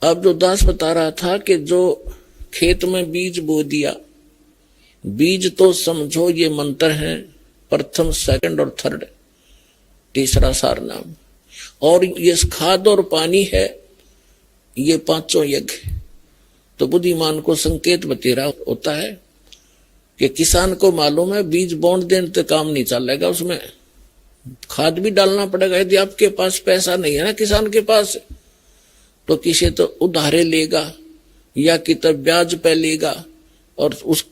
अब जो दास बता रहा था कि जो खेत में बीज बो दिया, बीज तो समझो ये मंत्र है, प्रथम सेकंड और थर्ड, तीसरा सार नाम, और ये खाद और पानी है, ये पांचों यज्ञ। तो बुद्धिमान को संकेत बतेरा होता है कि किसान को मालूम है बीज बोंड देने तो काम नहीं चलेगा, उसमें खाद भी डालना पड़ेगा। यदि आपके पास पैसा नहीं है ना किसान के पास, तो किसी तो उधारे लेगा या कितना ब्याज पे लेगा और उस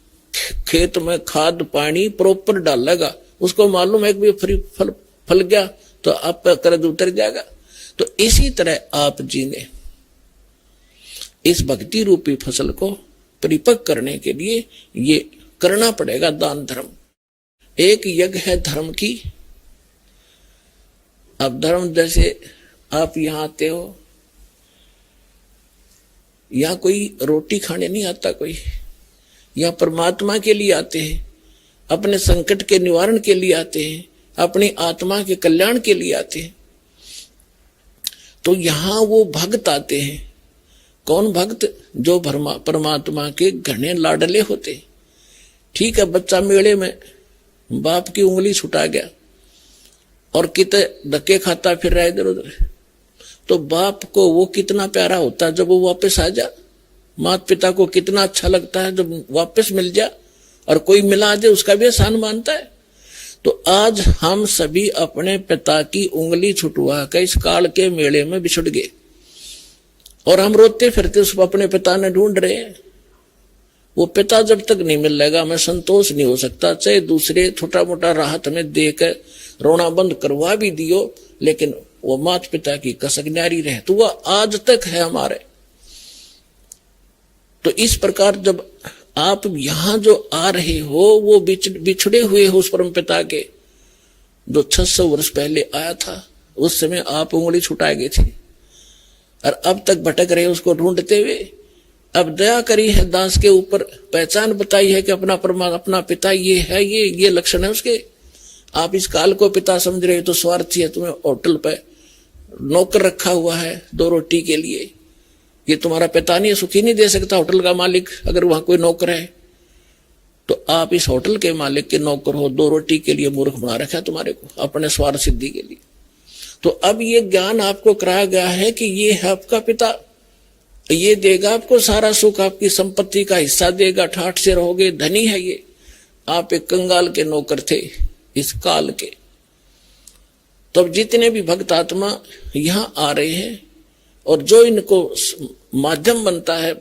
खेत में खाद पानी प्रॉपर डालेगा। उसको मालूम है कि फ्री फल गया तो आप पे कर्ज उतर जाएगा। तो इसी तरह आप जी ने इस भक्ति रूपी फसल को परिपक्व करने के लिए ये करना पड़ेगा दान धर्म। एक यज्ञ है धर्म की। अब धर्म जैसे आप यहां आते हो, यहां कोई रोटी खाने नहीं आता, कोई यहां परमात्मा के लिए आते हैं, अपने संकट के निवारण के लिए आते हैं, अपनी आत्मा के कल्याण के लिए आते हैं। तो यहां वो भक्त आते हैं। कौन भक्त? जो परमात्मा के घने लाडले होते। ठीक है, बच्चा मेले में बाप की उंगली छुटा गया और कितने धक्के खाता फिर रहा इधर उधर, तो बाप को वो कितना प्यारा होता है जब वो वापस आ जा। माता पिता को कितना अच्छा लगता है जब वापस मिल जा, और कोई मिला दे उसका भी एहसान मानता है। तो आज हम सभी अपने पिता की उंगली छुटवा कर इस काल के मेले में बिछुड़ गए और हम रोते फिरते उस अपने पिता ने ढूंढ रहे हैं। वो पिता जब तक नहीं मिलेगा हमें संतोष नहीं हो सकता। चाहे दूसरे छोटा मोटा राहत में देकर रोना बंद करवा भी दियो, लेकिन वो माता पिता की कसक न्यारी रहे तो वह आज तक है हमारे। तो इस प्रकार जब आप यहां जो आ रहे हो वो बिछड़े हुए हो उस परम पिता के, जो 600 वर्ष पहले आया था। उस समय आप उंगली छुटाए गए थे और अब तक भटक रहे उसको ढूंढते हुए। अब दया करी है दास के ऊपर, पहचान बताई है कि अपना पिता ये है, ये लक्षण है उसके। आप इस काल को पिता समझ रहे हो तो स्वार्थी है। तुम्हें होटल पे नौकर रखा हुआ है 2 रोटी के लिए, ये तुम्हारा पिता नहीं है, सुखी नहीं दे सकता होटल का मालिक। अगर वहां कोई नौकर है तो आप इस होटल के मालिक के नौकर हो, 2 रोटी के लिए मूर्ख बना रखा है तुम्हारे को, अपने स्वार्थ सिद्धि के लिए। तो अब ये ज्ञान आपको कराया गया है कि ये है आपका पिता, ये देगा आपको सारा सुख, आपकी संपत्ति का हिस्सा देगा, ठाठ से रहोगे, धनी है ये। आप एक कंगाल के नौकर थे इस काल के। तब जितने भी भक्त आत्मा यहां आ रहे हैं और जो इनको माध्यम बनता है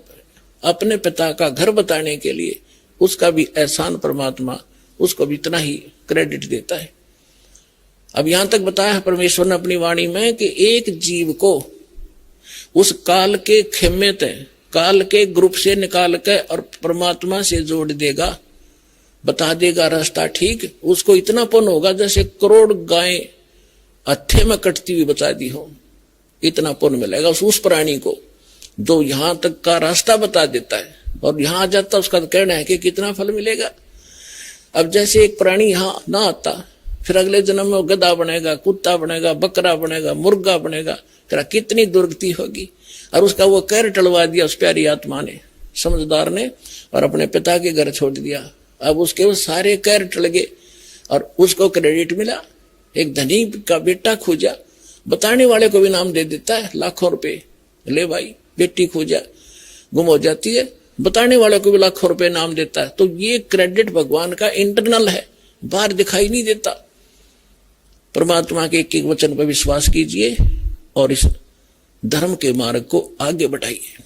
अपने पिता का घर बताने के लिए, उसका भी एहसान परमात्मा उसको भी इतना ही क्रेडिट देता है। अब यहां तक बताया है परमेश्वर ने अपनी वाणी में कि एक जीव को उस काल के खेमे तय, काल के ग्रुप से निकाल कर और परमात्मा से जोड़ देगा, बता देगा रास्ता ठीक। उसको इतना पुण्य होगा जैसे करोड़ गायें हत्थे में कटती हुई बता दी हो, इतना पुण्य मिलेगा उस प्राणी को जो यहां तक का रास्ता बता देता है। और यहां आ जाता उसका तो कहना है कि कितना फल मिलेगा। अब जैसे एक प्राणी यहां ना आता, फिर अगले जन्म में गधा बनेगा, कुत्ता बनेगा, बकरा बनेगा, मुर्गा बनेगा, तेरा कितनी दुर्गति होगी। और उसका वो कैर टलवा दिया उस प्यारी आत्मा ने, समझदार ने, और अपने पिता के घर छोड़ दिया। अब उसके वो सारे कैर टल गए और उसको क्रेडिट मिला। एक धनी का बेटा खोजा, बताने वाले को भी नाम दे देता है लाखों रुपए, ले भाई बेटी खोजा, गुम हो जाती है, बताने वाले को भी लाखों रुपए नाम देता है। तो ये क्रेडिट भगवान का इंटरनल है, बाहर दिखाई नहीं देता। परमात्मा के एक एक वचन पर विश्वास कीजिए और इस धर्म के मार्ग को आगे बढ़ाइए।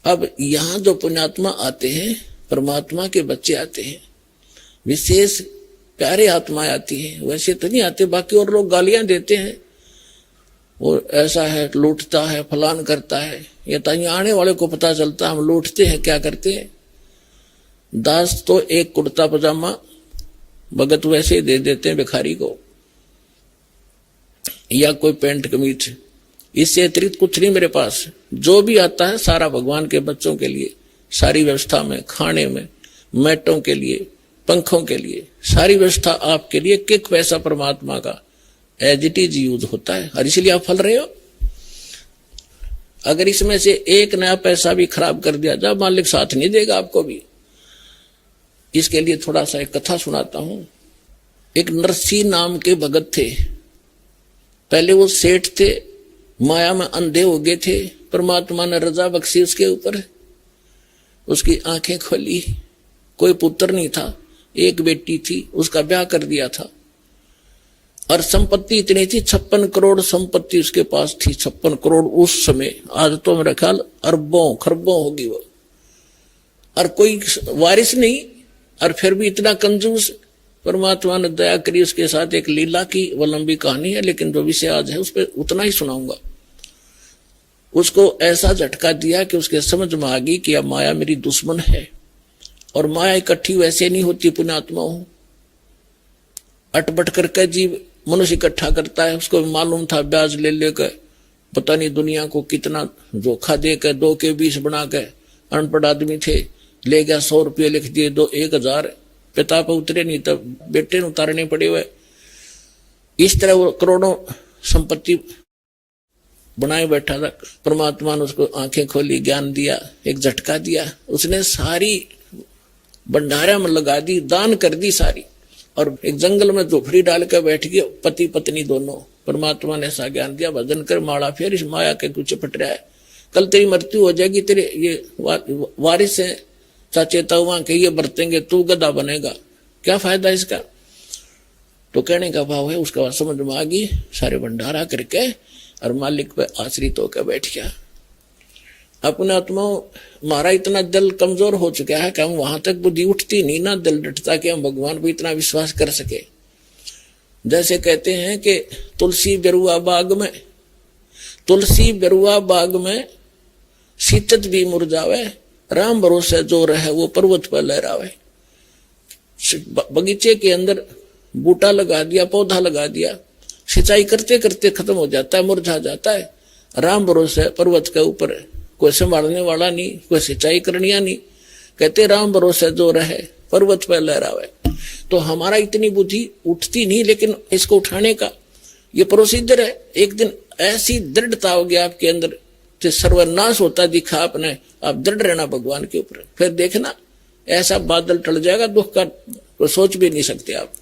अब यहां जो पुण्यात्मा आते हैं, परमात्मा के बच्चे आते हैं, विशेष प्यारे आत्माएं आती हैं, वैसे तो नहीं आते। बाकी और लोग गालियां देते हैं, वो ऐसा है, लूटता है, फलान करता है। ये तो यहाँ आने वाले को पता चलता हम लूटते हैं, क्या करते हैं। दास तो एक कुर्ता पजामा भगत वैसे दे देते हैं भिखारी को, या कोई पैंट कमीज, इससे अतिरिक्त कुछ नहीं मेरे पास। जो भी आता है सारा भगवान के बच्चों के लिए, सारी व्यवस्था में, खाने में, मैटों के लिए, पंखों के लिए, सारी व्यवस्था आपके लिए। किक पैसा परमात्मा का एज इट इज यूज होता है और इसलिए आप फल रहे हो। अगर इसमें से एक नया पैसा भी खराब कर दिया जाए मालिक साथ नहीं देगा आपको भी। इसके लिए थोड़ा सा एक कथा सुनाता हूं। एक नरसी नाम के भगत थे। पहले वो सेठ थे, माया में अंधे हो गए थे। परमात्मा ने रजा बख्शी उसके ऊपर, उसकी आंखें खोली। कोई पुत्र नहीं था, एक बेटी थी, उसका ब्याह कर दिया था। और संपत्ति इतनी थी, 56 करोड़ संपत्ति उसके पास थी। 56 करोड़ उस समय, आज तो मेरा ख्याल अरबों खरबों होगी वो। और कोई वारिस नहीं, और फिर भी इतना कंजूस। परमात्मा ने दया करी, उसके साथ एक लीला की, वो लंबी कहानी है, लेकिन जो विषय आज है उस पर उतना ही सुनाऊंगा। उसको ऐसा झटका दिया कि उसके समझ में आ गई कि अब माया मेरी दुश्मन है, और माया इकट्ठी वैसे नहीं होती पुण्यात्मा हूं। अटपट करके जीव मनुष्य इकट्ठा करता है। उसको मालूम था ब्याज ले लेकर पता नहीं दुनिया को कितना धोखा देकर 2 के 20 बना के, अनपढ़ आदमी थे, ले गया 100 रुपये लिख दिए, 1000 पिता पर उतरे नहीं, तब बेटे ने उतारने पड़े हुए। इस तरह वो करोड़ों संपत्ति बनाए बैठा था। परमात्मा ने उसको आंखें खोली, ज्ञान दिया, एक झटका दिया। उसने सारी भंडारा में लगा दी, दान कर दी सारी, और एक जंगल में झोपड़ी डाल कर बैठ गए, पति पत्नी दोनों। परमात्मा ने ऐसा ज्ञान दिया, भजन कर माड़ा फेर, इस माया के कुछ पट रहा है, कल तेरी मृत्यु हो जाएगी, तेरे ये वारिस है चाचेता हुआ के ये बरतेंगे, तू गधा बनेगा, क्या फायदा इसका। तो कहने का भाव है, उसका समझ में आ गई, सारे भंडारा करके और मालिक पे आश्रित होकर बैठ गया। अपने आत्माओं, हमारा इतना दिल कमजोर हो चुका है कि हम वहां तक बुद्धि उठती नहीं ना, दिल डटता कि हम भगवान पर इतना विश्वास कर सके। जैसे कहते हैं कि तुलसी बेरुआ बाग में, तुलसी बेरुआ बाग में शीतत भी मुरझावे, राम भरोसे जो रहे वो पर्वत पर लहरावे। बगीचे के अंदर बूटा लगा दिया, पौधा लगा दिया, सिंचाई करते करते खत्म हो जाता है, मुरझा जाता है। राम भरोसे पर्वत के ऊपर कोई संभालने वाला नहीं, कोई सिंचाई करनिया नहीं। कहते राम भरोसे जो रहे पर्वत पर लहरावे। तो हमारा इतनी बुद्धि उठती नहीं, लेकिन इसको उठाने का ये प्रोसीजर है। एक दिन ऐसी दृढ़ता होगी आपके अंदर, सर्वनाश होता दिखा आपने, आप दृढ़ रहना भगवान के ऊपर, फिर देखना ऐसा बादल टल जाएगा, दुख का तो सोच भी नहीं सकते आप।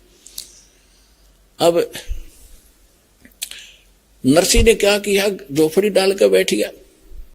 अब नरसी ने क्या किया, झोपड़ी डाल कर बैठ गया।